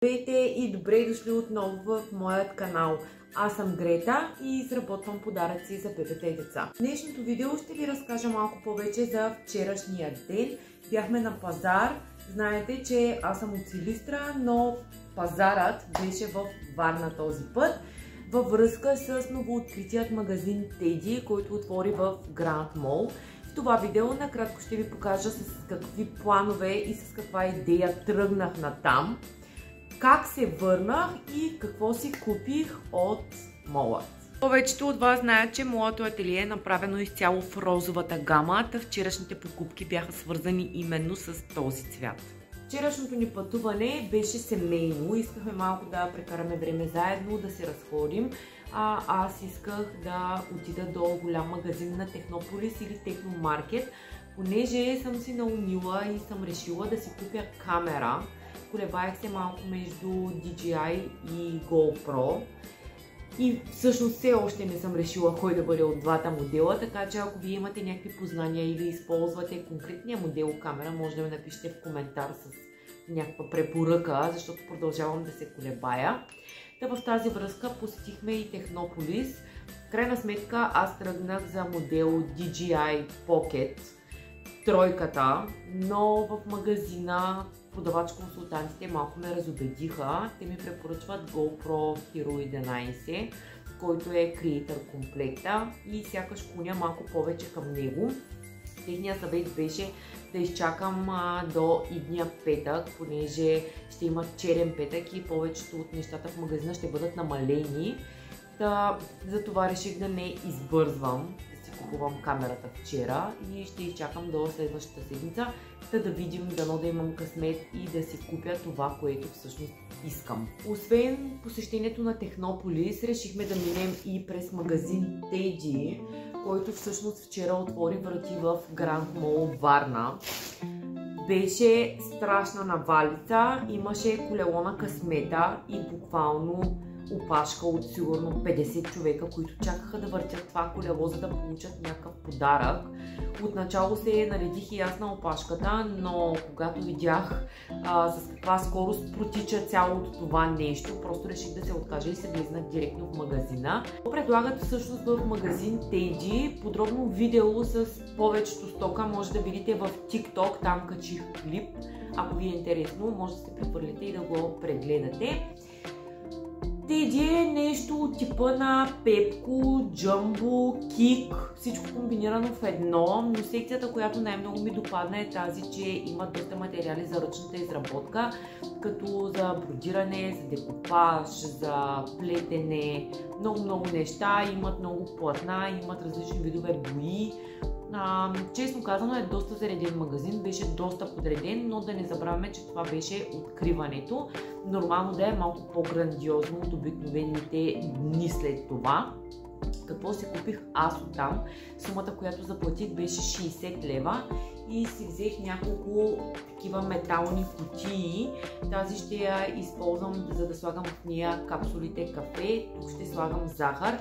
Здравейте и добре дошли отново в моят канал. Аз съм Грета и изработвам подаръци за бебета и деца. В днешното видео ще ви разкажа малко повече за вчерашния ден. Бяхме на пазар. Знаете, че аз съм от Силистра, но пазарът беше в Варна този път, във връзка с новооткритият магазин Теди, който отвори в Гранд Мол. В това видео накратко ще ви покажа с какви планове и с каква идея тръгнах натам, как се върнах и какво си купих от мола. Повечето от вас знаят, че моето ателие е направено изцяло в розовата гама, а вчерашните покупки бяха свързани именно с този цвят. Вчерашното ни пътуване беше семейно, искахме малко да прекараме време заедно, да се разходим. Аз исках да отида до голям магазин на Технополис или Техномаркет, понеже съм си наумила и съм решила да си купя камера. Колебаях се малко между DJI и GoPro и всъщност все още не съм решила кой да бъде от двата модела, така че ако вие имате някакви познания или използвате конкретния модел камера, може да ми напишете в коментар с някаква препоръка, защото продължавам да се колебая. Та в тази връзка посетихме и Технополис. В крайна сметка аз тръгнах за модел DJI Pocket тройката, но в магазина продавач-консултантите малко ме разубедиха. Те ми препоръчват GoPro Hero 11, който е Creator комплекта и сякаш клоня малко повече към него. Техният съвет беше да изчакам до идния петък, понеже ще има черен петък и повечето от нещата в магазина ще бъдат намалени. Затова реших да не избързвам, да си купувам камерата вчера и ще изчакам до следващата седмица, да видим, дано да имам късмет и да си купя това, което всъщност искам. Освен посещението на Технополис, решихме да минем и през магазин Теди, който всъщност вчера отвори врати в Гранд Мол Варна. Беше страшна навалица, имаше колело на късмета и буквално опашка от сигурно 50 човека, които чакаха да въртят това колело, за да получат някакъв подарък. Отначало се наредих и аз на опашката, но когато видях с каква скорост протича цялото това нещо, просто реших да се откажа и се влезнах директно в магазина. Предлагат всъщност в магазин Теди подробно видео с повечето стока, може да видите в TikTok, там качих клип. Ако ви е интересно, може да се прехвърлите и да го прегледате. Теди е нещо от типа на Пепко, Джамбо, Кик, всичко комбинирано в едно, но секцията, която най-много ми допадна е тази, че имат доста материали за ръчната изработка, като за бродиране, за декупаж, за плетене, много неща, имат много платна, имат различни видове бои. Честно казано е доста зареден магазин, беше доста подреден, но да не забравяме, че това беше откриването. Нормално да е малко по-грандиозно от обикновените дни след това. Какво си купих аз оттам? Сумата, която заплатих, беше 60 лева и си взех няколко такива метални кутии. Тази ще я използвам, за да слагам в нея капсулите кафе. Тук ще слагам захар.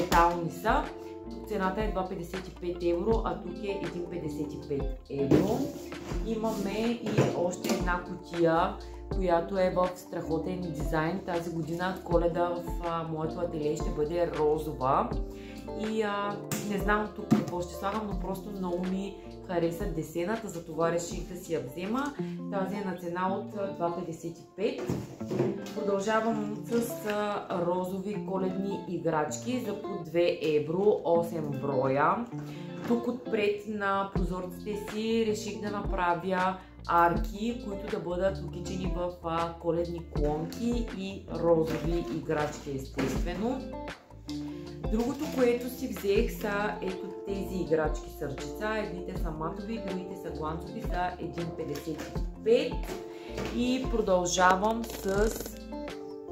Метални са. Цената е 2,55 евро, а тук е 1,55 евро. Имаме и още една кутия, която е в страхотен дизайн. Тази година Коледа в моето ателие ще бъде розова. И не знам тук какво ще слагам, но просто много ми хареса десената, затова реших да си я взема. Тази е на цена от 2,55. Продължавам с розови коледни играчки за по 2 евро, 8 броя. Тук отпред на прозорците си реших да направя арки, които да бъдат окичени в коледни клонки и розови играчки, естествено. Другото, което си взех, са ето тези играчки сърчица. Едните са матови, другите са гланцови, са 1,55. И продължавам с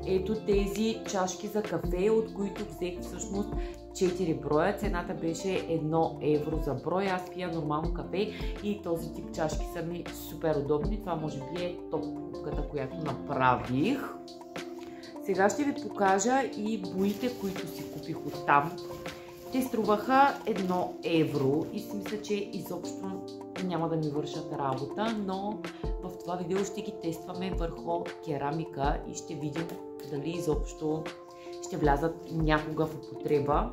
ето тези чашки за кафе, от които взех всъщност 4 броя. Цената беше 1 евро за брой. Аз пия нормално кафе и този тип чашки са ми супер удобни. Това може би е топ покупката, която направих. Сега ще ви покажа и боите, които си купих оттам. Те струваха 1 евро и си мисля, че изобщо няма да ми вършат работа, но в в това видео ще ги тестваме върху керамика и ще видим дали изобщо ще влязат някога в употреба.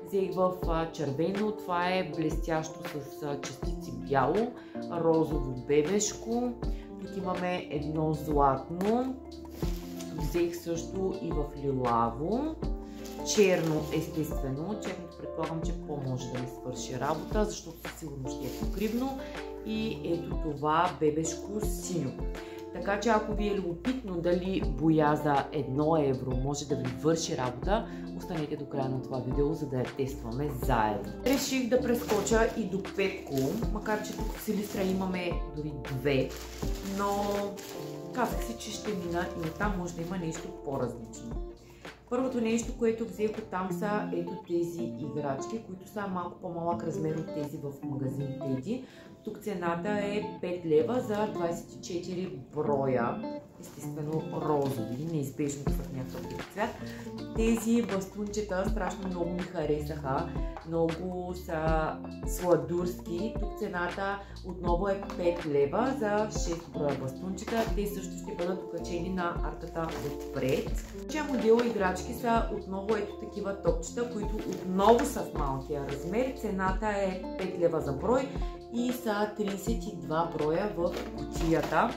Взех в червено, това е блестящо с частици бяло, розово бебешко, тук имаме едно златно, взех също и в лилаво, черно естествено, черното предполагам, че по-може да ми свърши работа, защото със сигурност ще е покривно, и ето това бебешко синьо. Така че ако ви е любопитно дали боя за 1 евро може да ви върши работа, останете до края на това видео, за да я тестваме заедно. Реших да прескоча и до Пепко, макар че тук в Силистра имаме дори 2, но казах си, че ще мина и оттам може да има нещо по-различно. Първото нещо, което взех оттам, са ето тези играчки, които са малко по-малък размер от тези в магазин Теди. Тук цената е 5 лева за 24 броя, естествено розови, неизбежно в някакъв цвят. Тези бастунчета страшно много ми харесаха, много са сладурски. Тук цената отново е 5 лева за 6 броя бастунчета. Те също ще бъдат окачени на артата отпред. Модела играчки са отново ето такива топчета, които отново са в малкия размер. Цената е 5 лева за брой и са 32 броя в кутията.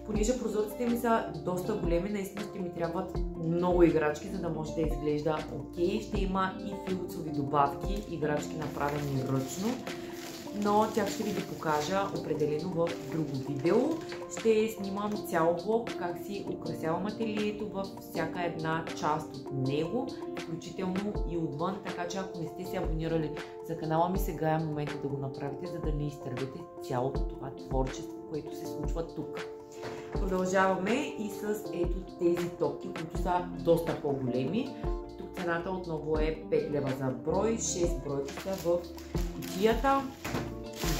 Понеже прозорците ми са доста големи, наистина ще ми трябват много играчки, за да може да изглежда окей. Ще има и филцови добавки, играчки направени ръчно, но тях ще ви ги покажа определено в друго видео. Ще снимам цял влог как си украсявам ателието във всяка една част от него, включително и отвън, така че ако не сте се абонирали за канала ми, сега е момента да го направите, за да не изтървете цялото това творчество, което се случва тук. Продължаваме и с ето тези топки, които са доста по-големи. Тук цената отново е 5 лева за брой, 6 бройки са в кутията.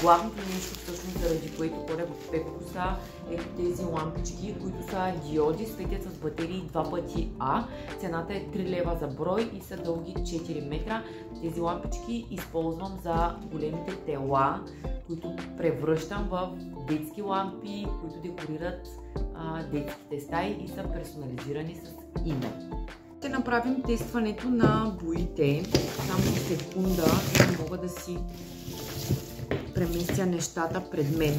Главното нещо всъщност, заради което ходя в Пепко, са ето тези лампички, които са диоди, светят с батерии 2 пъти А. Цената е 3 лева за брой и са дълги 4 метра. Тези лампички използвам за големите тела, които превръщам в детски лампи, които декорират детските стаи и са персонализирани с име. Ще направим тестването на боите. Само секунда, за да мога да си преместя нещата пред мен.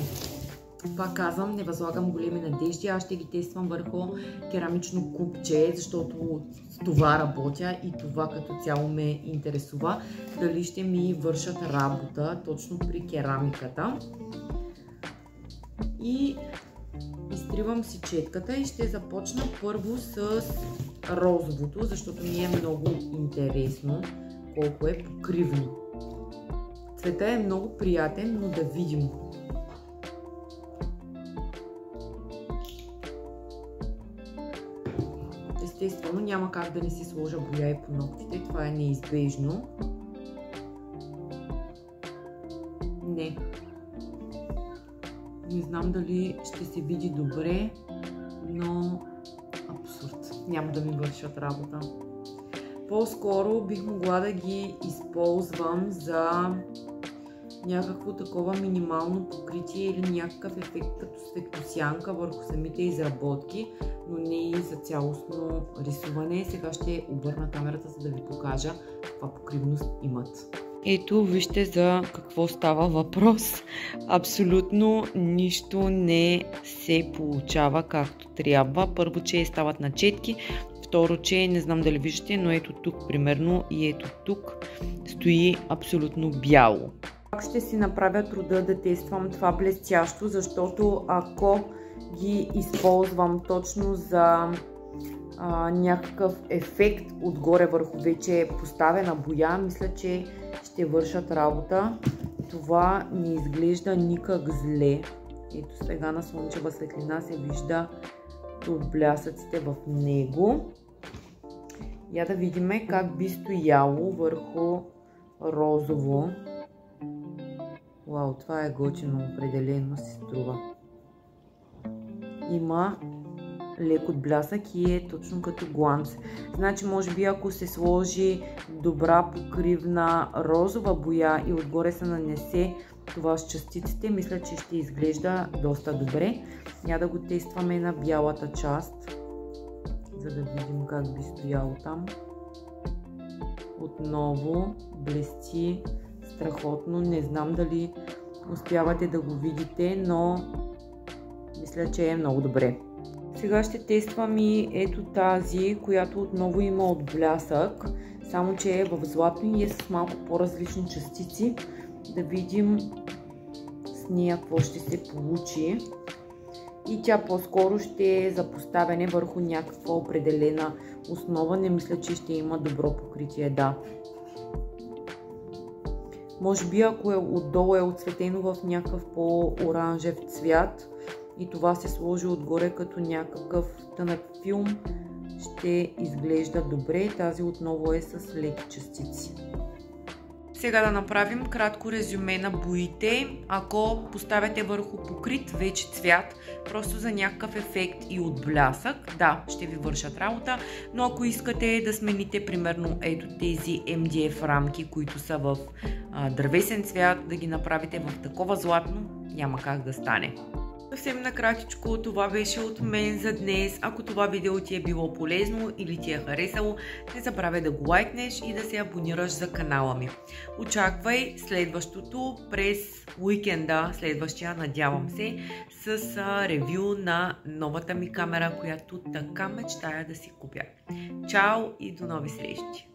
Пак казвам, не възлагам големи надежди, аз ще ги тествам върху керамично купче, защото с това работя и това като цяло ме интересува. Дали ще ми вършат работа точно при керамиката. И изтривам си четката и ще започна първо с розовото, защото ми е много интересно колко е покривно. Цветът е много приятен, но да видим. Естествено, няма как да не си сложа боя и по ногтите, това е неизбежно. Не знам дали ще се види добре, но абсурд. Няма да ми вършат работа. По-скоро бих могла да ги използвам за някакво такова минимално покритие или някакъв ефект като светлосянка върху самите изработки, но не и за цялостно рисуване. Сега ще обърна камерата, за да ви покажа каква покривност имат. Ето, вижте за какво става въпрос. Абсолютно нищо не се получава както трябва. Първо, че стават на четки. Второ, че не знам дали виждате, но ето тук примерно и ето тук стои абсолютно бяло. Пак ще си направя труда да тествам това блестящо, защото ако ги използвам точно за някакъв ефект отгоре върху вече поставена боя, мисля, че ще вършат работа. Това не изглежда никак зле. Ето сега на слънчева светлина се вижда от блясъците в него. Я да видим как би стояло върху розово. Вау, това е готино, определено се струва. Има лек от блясък и е точно като гланц. Значи, може би ако се сложи добра покривна розова боя и отгоре се нанесе това с частиците, мисля, че ще изглежда доста добре. Я да го тестваме на бялата част, за да видим как би стояло там. Отново блести страхотно. Не знам дали успявате да го видите, но мисля, че е много добре. Сега ще тествам и ето тази, която отново има отблясък, само че е в златно и е с малко по-различни частици. Да видим с нея какво ще се получи. И тя по-скоро ще е за поставяне върху някаква определена основа. Не мисля, че ще има добро покритие, да. Може би ако отдолу е отцветено в някакъв по-оранжев цвят и това се сложи отгоре като някакъв тънък филм, ще изглежда добре. Тази отново е с леки частици. Сега да направим кратко резюме на боите. Ако поставяте върху покрит вече цвят, просто за някакъв ефект и отблясък, да, ще ви вършат работа, но ако искате да смените примерно ето тези MDF рамки, които са в дървесен цвят, да ги направите в такова златно, няма как да стане. Съвсем накратичко, това беше от мен за днес. Ако това видео ти е било полезно или ти е харесало, не забравяй да го лайкнеш и да се абонираш за канала ми. Очаквай следващото през уикенда, следващия, надявам се, с ревю на новата ми камера, която така мечтая да си купя. Чао и до нови срещи!